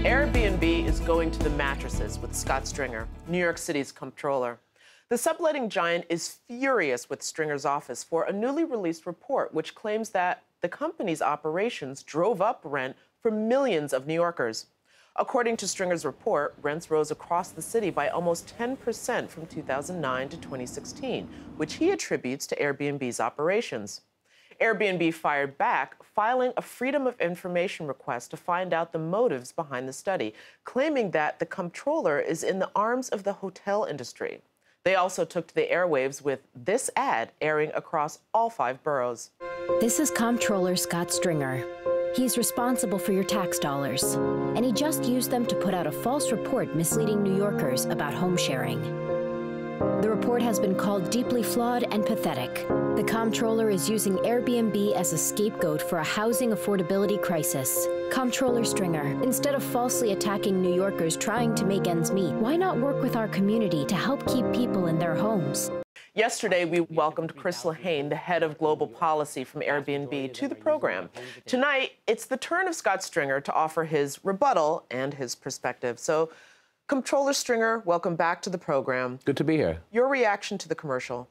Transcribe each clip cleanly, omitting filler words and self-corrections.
Airbnb is going to the mattresses with Scott Stringer, New York City's comptroller. The subletting giant is furious with Stringer's office for a newly released report which claims that the company's operations drove up rent for millions of New Yorkers. According to Stringer's report, rents rose across the city by almost 10% from 2009 to 2016, which he attributes to Airbnb's operations. Airbnb fired back, filing a Freedom of Information request to find out the motives behind the study, claiming that the comptroller is in the arms of the hotel industry. They also took to the airwaves with this ad airing across all 5 boroughs. This is Comptroller Scott Stringer. He's responsible for your tax dollars, and he just used them to put out a false report misleading New Yorkers about home sharing. The report has been called deeply flawed and pathetic. The comptroller is using Airbnb as a scapegoat for a housing affordability crisis. Comptroller Stringer, instead of falsely attacking New Yorkers trying to make ends meet, why not work with our community to help keep people in their homes? Yesterday, we welcomed Chris Lehane, the head of global policy from Airbnb, to the program. Tonight, it's the turn of Scott Stringer to offer his rebuttal and his perspective. So, Comptroller Stringer, welcome back to the program. Good to be here. Your reaction to the commercial?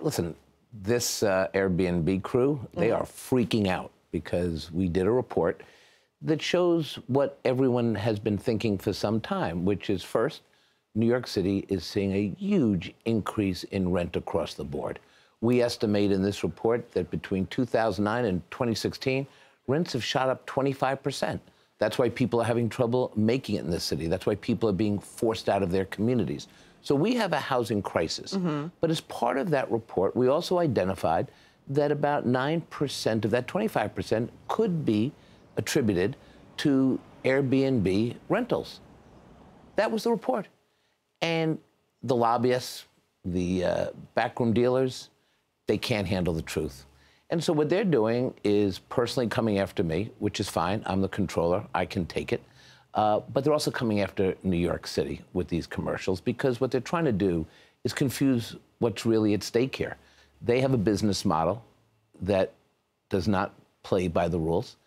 Listen, this Airbnb crew, they are freaking out because we did a report that shows what everyone has been thinking for some time, which is, first, New York City is seeing a huge increase in rent across the board. We estimate in this report that between 2009 and 2016, rents have shot up 25%. That's why people are having trouble making it in this city. That's why people are being forced out of their communities. So we have a housing crisis. But as part of that report, we also identified that about 9% of that 25% could be attributed to Airbnb rentals. That was the report. And the lobbyists, the backroom dealers, they can't handle the truth. And so what they're doing is personally coming after me, which is fine. I'm the controller. I can take it. But they're also coming after New York City with these commercials because what they're trying to do is confuse what's really at stake here. They have a business model that does not play by the rules,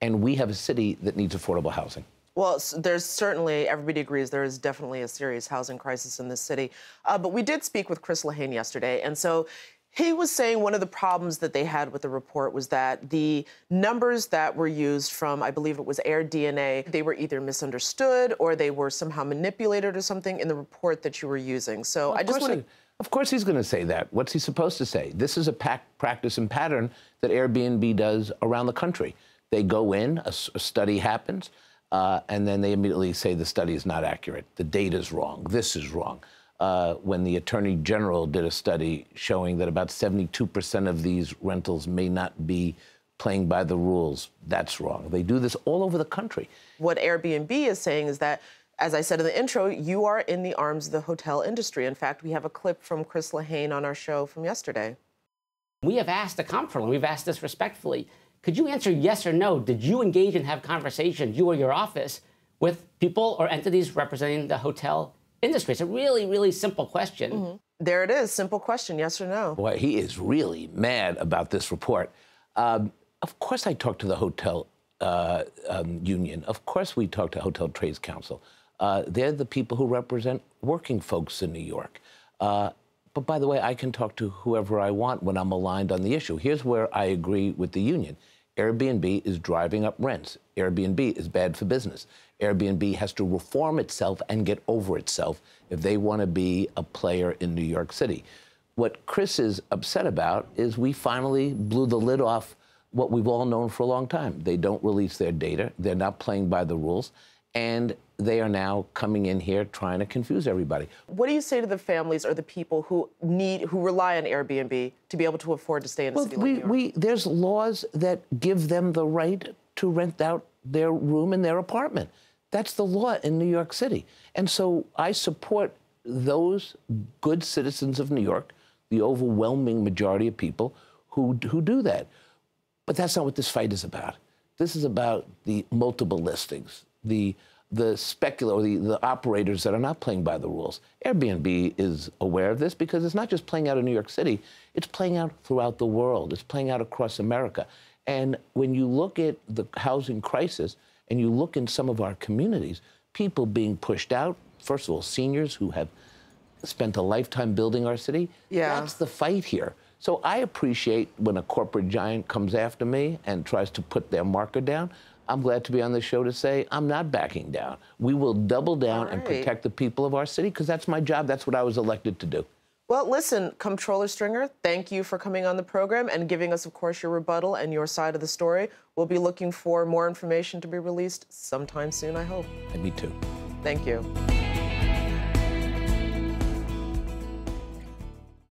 and we have a city that needs affordable housing. Well, there's certainly, everybody agrees, there is definitely a serious housing crisis in this city. But we did speak with Chris Lehane yesterday, and so he was saying one of the problems that they had with the report was that the numbers that were used from, I believe it was AirDNA, they were either misunderstood or they were somehow manipulated or something in the report that you were using. So well, I just want to... Of course he's going to say that. What's he supposed to say? This is a practice and pattern that Airbnb does around the country. They go in, a study happens, and then they immediately say the study is not accurate. The data's wrong. This is wrong. When the Attorney General did a study showing that about 72% of these rentals may not be playing by the rules, that's wrong. They do this all over the country. What Airbnb is saying is that, as I said in the intro, you are in the arms of the hotel industry. In fact, we have a clip from Chris Lehane on our show from yesterday. We have asked the comptroller, we've asked this respectfully, could you answer yes or no? Did you engage and have conversations, you or your office, with people or entities representing the hotel industry? It's a really, really simple question. There it is, simple question, yes or no. Boy, he is really mad about this report. Of course I talked to the hotel union. Of course we talked to Hotel Trades Council. They're the people who represent working folks in New York. But by the way, I can talk to whoever I want when I'm aligned on the issue. Here's where I agree with the union. Airbnb is driving up rents. Airbnb is bad for business. Airbnb has to reform itself and get over itself if they want to be a player in New York City. What Chris is upset about is we finally blew the lid off what we've all known for a long time. They don't release their data. They're not playing by the rules. And they are now coming in here trying to confuse everybody. What do you say to the families or the people who rely on Airbnb to be able to afford to stay in a city like New York? There's laws that give them the right to rent out their room in their apartment. That's the law in New York City. And so I support those good citizens of New York, the overwhelming majority of people who do that. But that's not what this fight is about. This is about the multiple listings, the the operators that are not playing by the rules. Airbnb is aware of this because it's not just playing out in New York City, it's playing out throughout the world. It's playing out across America. And when you look at the housing crisis and you look in some of our communities, people being pushed out, first of all, seniors who have spent a lifetime building our city, that's the fight here. So I appreciate when a corporate giant comes after me and tries to put their marker down. I'm glad to be on the show to say I'm not backing down. We will double down and protect the people of our city, because that's my job. That's what I was elected to do. Well, listen, Comptroller Stringer, thank you for coming on the program and giving us, of course, your rebuttal and your side of the story. We'll be looking for more information to be released sometime soon, I hope. And me too. Thank you.